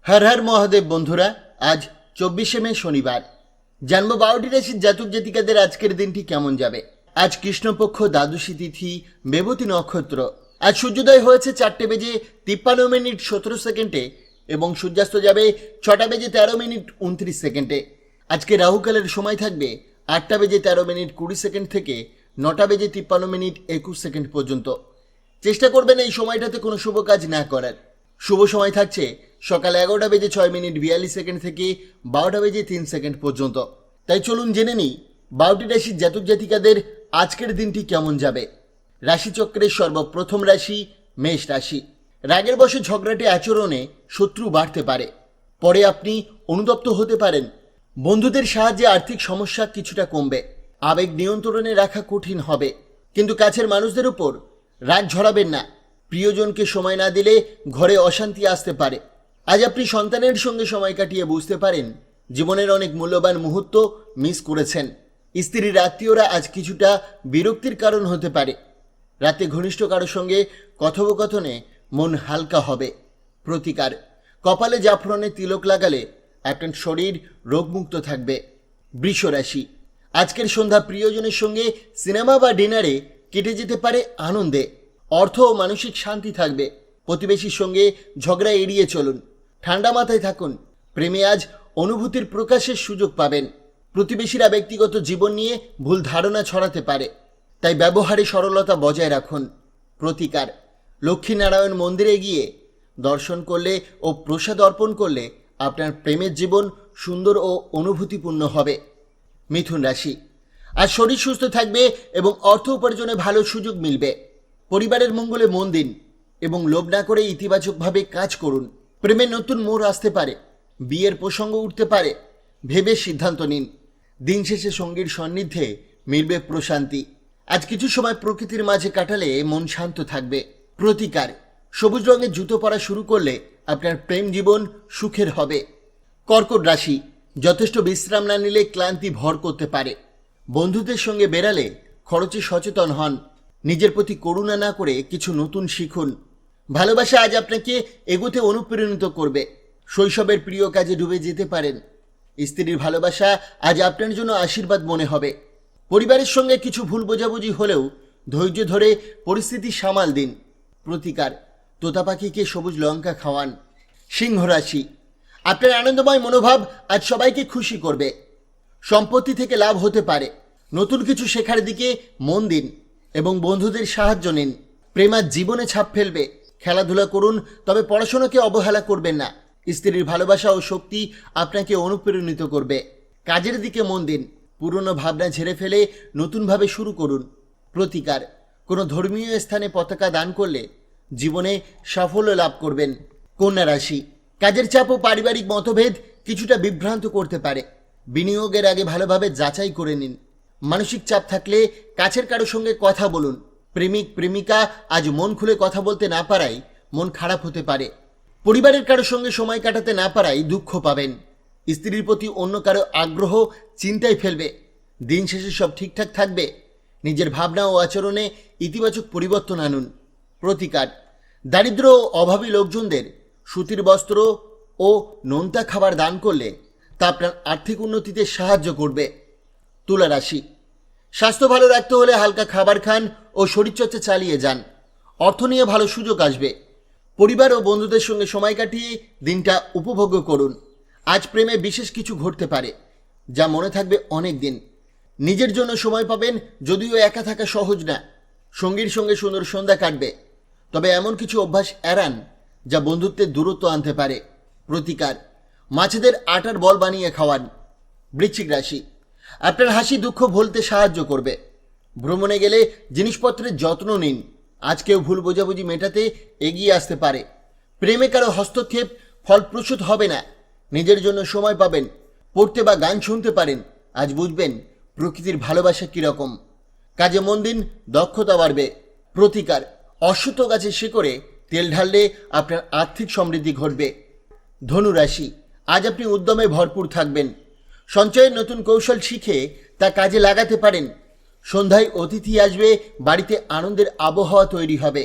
হর হর মহাদেব বন্ধুরা, আজ 24শে মে শনিবার। জানবো 12টি রাশির জাতক জাতিকাদের আজকের দিনটি কেমন যাবে। আজ কৃষ্ণপক্ষ দ্বাদশী তিথি, বেবতী নক্ষত্র। আজ সূর্যোদয় হয়েছে 4:53:17 এবং সূর্যাস্ত যাবে 6:13:29। আজকে রাহুকালের সময় থাকবে 8:13:20 থেকে 9:53:21 পর্যন্ত। চেষ্টা করবেন এই সময়টাতে কোনো শুভ কাজ না করার। শুভ সময় থাকছে সকাল 11:06:42 থেকে 12:03 পর্যন্ত। তাই চলুন জেনে নিই 12টি রাশির জাতক জাতিকাদের আজকের দিনটি কেমন যাবে। রাশিচক্রের সর্বপ্রথম রাশি মেষ রাশি। রাগের বশে ঝগড়াটে আচরণে শত্রু বাড়তে পারে, পরে আপনি অনুতপ্ত হতে পারেন। বন্ধুদের সাহায্যে আর্থিক সমস্যা কিছুটা কমবে। আবেগ নিয়ন্ত্রণে রাখা কঠিন হবে, কিন্তু কাছের মানুষদের উপর রাগ ঝরাবেন না। প্রিয়জনকে সময় না দিলে ঘরে অশান্তি আসতে পারে। আজ আপনি সন্তানের সঙ্গে সময় কাটিয়ে বুঝতে পারেন জীবনের অনেক মূল্যবান মুহূর্ত মিস করেছেন। স্ত্রীর আত্মীয়রা আজ কিছুটা বিরক্তির কারণ হতে পারে। রাতে ঘনিষ্ঠ কারোর সঙ্গে কথোপকথনে মন হালকা হবে। প্রতিকার: কপালে জাফরানের তিলক লাগালে আপনার শরীর রোগমুক্ত থাকবে। বৃষ রাশি। আজকের সন্ধ্যা প্রিয়জনের সঙ্গে সিনেমা বা ডিনারে কেটে যেতে পারে আনন্দে। অর্থ ও মানসিক শান্তি থাকবে। প্রতিবেশীর সঙ্গে ঝগড়া এড়িয়ে চলুন। ঠান্ডা মাথায় থাকুন। প্রেমে আজ অনুভূতির প্রকাশের সুযোগ পাবেন। প্রতিবেশীরা ব্যক্তিগত জীবন নিয়ে ভুল ধারণা ছড়াতে পারে, তাই ব্যবহারে সরলতা বজায় রাখুন। প্রতিকার: লক্ষ্মীনারায়ণ মন্দিরে গিয়ে দর্শন করলে ও প্রসাদ অর্পণ করলে আপনার প্রেমের জীবন সুন্দর ও অনুভূতিপূর্ণ হবে। মিথুন রাশি। আজ শরীর সুস্থ থাকবে এবং অর্থ উপার্জনে ভালো সুযোগ মিলবে। পরিবারের মঙ্গলে মন দিন এবং লোভ না করে ইতিবাচকভাবে কাজ করুন। প্রেমের নতুন মোড় আসতে পারে, বিয়ের প্রসঙ্গ উঠতে পারে। ভেবে সিদ্ধান্ত নিন। দিন শেষে সঙ্গীর সান্নিধ্যে মিলবে প্রশান্তি। আজ কিছু সময় প্রকৃতির মাঝে কাটালে মন শান্ত থাকবে। প্রতিকার: সবুজ রঙের জুতো পরা শুরু করলে আপনার প্রেম জীবন সুখের হবে। কর্কট রাশি। যথেষ্ট বিশ্রাম না নিলে ক্লান্তি ভর করতে পারে। বন্ধুদের সঙ্গে বেরালে খরচে সচেতন হন। নিজের প্রতি করুণা না করে কিছু নতুন শিখুন। ভালোবাসা আজ আপনাকে এগোতে অনুপ্রাণিত করবে। শৈশবের প্রিয় কাজে ডুবে যেতে পারেন। স্ত্রীর ভালোবাসা আজ আপনার জন্য আশীর্বাদ মনে হবে। পরিবারের সঙ্গে কিছু ভুল বোঝাবুঝি হলেও ধৈর্য ধরে পরিস্থিতি সামাল দিন। প্রতিকার: তোতা পাখিকে সবুজ লঙ্কা খাওয়ান। সিংহ রাশি। আপনার আনন্দময় মনোভাব আজ সবাইকে খুশি করবে। সম্পত্তি থেকে লাভ হতে পারে। নতুন কিছু শেখার দিকে মন দিন এবং বন্ধুদের সাহায্য নিন। প্রেম আজ জীবনে ছাপ ফেলবে। খেলাধুলা করুন, তবে পড়াশোনাকে অবহেলা করবেন না। স্ত্রীর ভালোবাসা ও শক্তি আপনাকে অনুপ্রাণিত করবে। কাজের দিকে মন দিন। পুরনো ভাবনা ঝেড়ে ফেলে নতুনভাবে শুরু করুন। প্রতিকার: কোনো ধর্মীয় স্থানে পতাকা দান করলে জীবনে সাফল্য লাভ করবেন। কন্যা রাশি। কাজের চাপ ও পারিবারিক মতভেদ কিছুটা বিভ্রান্ত করতে পারে। বিনিয়োগের আগে ভালোভাবে যাচাই করে নিন। মানসিক চাপ থাকলে কাছের কারো সঙ্গে কথা বলুন। প্রেমিক প্রেমিকা আজ মন খুলে কথা বলতে না পারায় মন খারাপ হতে পারে। পরিবারের কারো সঙ্গে সময় কাটাতে না পারায় দুঃখ পাবেন। স্ত্রীর প্রতি অন্য কারো আগ্রহ চিন্তায় ফেলবে। দিন শেষে সব ঠিকঠাক থাকবে। নিজের ভাবনা ও আচরণে ইতিবাচক পরিবর্তন আনুন। প্রতিকার: দারিদ্র ও অভাবী লোকজনদের সুতির বস্ত্র ও নোনতা খাবার দান করলে তা আপনার আর্থিক উন্নতিতে সাহায্য করবে। তুলা রাশি। স্বাস্থ্য ভালো রাখতে হলে হালকা খাবার খান ও শরীরচর্চা চালিয়ে যান। অর্থ নিয়ে ভালো সুযোগ আসবে। পরিবার ও বন্ধুদের সঙ্গে সময় কাটিয়ে দিনটা উপভোগ করুন। আজ প্রেমে বিশেষ কিছু ঘটতে পারে, যা মনে থাকবে অনেক দিন। নিজের জন্য সময় পাবেন, যদিও একা থাকা সহজ না। সঙ্গীর সঙ্গে সুন্দর সন্ধ্যা কাটবে, তবে এমন কিছু অভ্যাস এড়ান যা বন্ধুত্বের দূরত্ব আনতে পারে। প্রতিকার: মাছেদের আটার বল বানিয়ে খাওয়ান। বৃশ্চিক রাশি। আপনার হাসি দুঃখ ভুলতে সাহায্য করবে। ভ্রমণে গেলে জিনিসপত্রের যত্ন নিন। আজ কেউ ভুল বোঝাবুঝি মেটাতে এগিয়ে আসতে পারে। প্রেমে কারো হস্তক্ষেপ ফলপ্রসূ হবে না। নিজের জন্য সময় পাবেন। পড়তে বা গান শুনতে পারেন। আজ বুঝবেন প্রকৃতির ভালোবাসা কীরকম। কাজে মন দিন, দক্ষতা বাড়বে। প্রতিকার: অশ্বত্থ গাছের শিকড়ে তেল ঢাললে আপনার আর্থিক সমৃদ্ধি ঘটবে। ধনু রাশি। আজ আপনি উদ্যমে ভরপুর থাকবেন। সঞ্চয়ের নতুন কৌশল শিখে তা কাজে লাগাতে পারেন। সন্ধ্যায় অতিথি আসবে, বাড়িতে আনন্দের আবহাওয়া তৈরি হবে।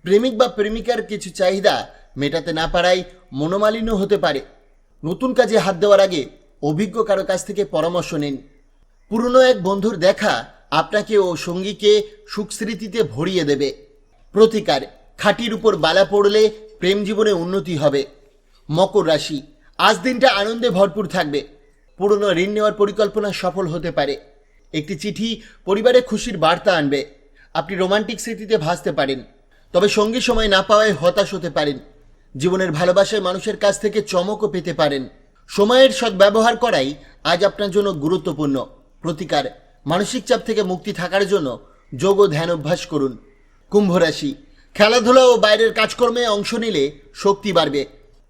প্রেমিক বা প্রেমিকার কিছু চাহিদা মেটাতে না পারায় মনোমালিন্য হতে পারে। নতুন কাজে হাত দেওয়ার আগে অভিজ্ঞ কারো কাছ থেকে পরামর্শ নিন। পুরনো এক বন্ধুর দেখা আপনাকে ও সঙ্গীকে সুখস্মৃতিতে ভরিয়ে দেবে। প্রতিকার, খাঁটির উপর বালা পড়লে প্রেম জীবনে উন্নতি হবে। মকর রাশি, আজ দিনটা আনন্দে ভরপুর থাকবে। পুরনো ঋণ নেওয়ার পরিকল্পনা সফল হতে পারে। একটি চিঠি পরিবারে খুশির বার্তা আনবে। আপনি রোমান্টিক স্মৃতিতে ভাসতে পারেন, তবে সঙ্গী সময় না পাওয়ায় হতাশ হতে পারেন। জীবনের ভালোবাসায় মানুষের কাছ থেকে চমকও পেতে পারেন। সময়ের সদ্ব্যবহার করাই আজ আপনার জন্য গুরুত্বপূর্ণ। প্রতিকার, মানসিক চাপ থেকে মুক্তি থাকার জন্য যোগ ও ধ্যান অভ্যাস করুন। কুম্ভ রাশি, খেলাধুলা ও বাইরের কাজকর্মে অংশ নিলে শক্তি বাড়বে।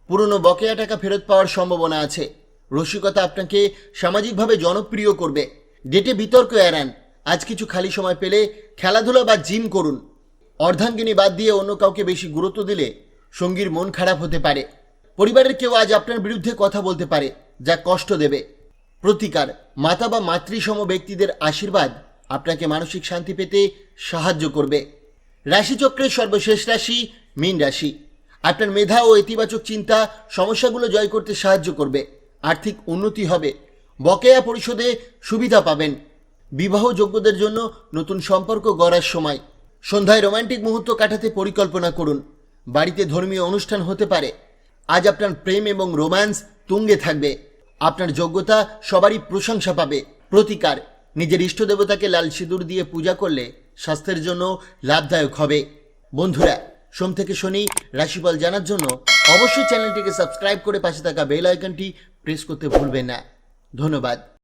পুরনো বকেয়া টাকা ফেরত পাওয়ার সম্ভাবনা আছে। রসিকতা আপনাকে সামাজিকভাবে জনপ্রিয় করবে। ডেটে বিতর্ক এড়ান। আজ কিছু খালি সময় পেলে খেলাধুলা বা জিম করুন। অর্ধাঙ্গিনী বাদ দিয়ে অন্য কাউকে বেশি গুরুত্ব দিলে সঙ্গীর মন খারাপ হতে পারে। পরিবারের কেউ আজ আপনার বিরুদ্ধে কথা বলতে পারে, যা কষ্ট দেবে। প্রতিকার, মাতা বা মাতৃসম ব্যক্তিদের আশীর্বাদ আপনাকে মানসিক শান্তি পেতে সাহায্য করবে। রাশিচক্রের সর্বশেষ রাশি মীন রাশি। আপনার মেধা ও ইতিবাচক চিন্তা সমস্যাগুলো জয় করতে সাহায্য করবে। আর্থিক উন্নতি হবে। বকেয়া পরিশোধে সুবিধা পাবেন। বিবাহযোগ্যদের জন্য নতুন সম্পর্ক গড়ার সময়। সন্ধ্যায় রোমান্টিক মুহূর্ত কাটাতে পরিকল্পনা করুন। বাড়িতে ধর্মীয় অনুষ্ঠান হতে পারে। আজ আপনার প্রেম এবং রোম্যান্স তুঙ্গে থাকবে। আপনার যোগ্যতা সবারই প্রশংসা পাবে। প্রতিকার, নিজের ইষ্ট দেবতাকে লাল সিঁদুর দিয়ে পূজা করলে স্বাস্থ্যের জন্য লাভদায়ক হবে। বন্ধুরা, সোম থেকে শনি রাশিফল জানার জন্য অবশ্যই চ্যানেলটিকে সাবস্ক্রাইব করে পাশে থাকা বেল আইকনটি প্রেস করতে ভুলবেন না। ধন্যবাদ।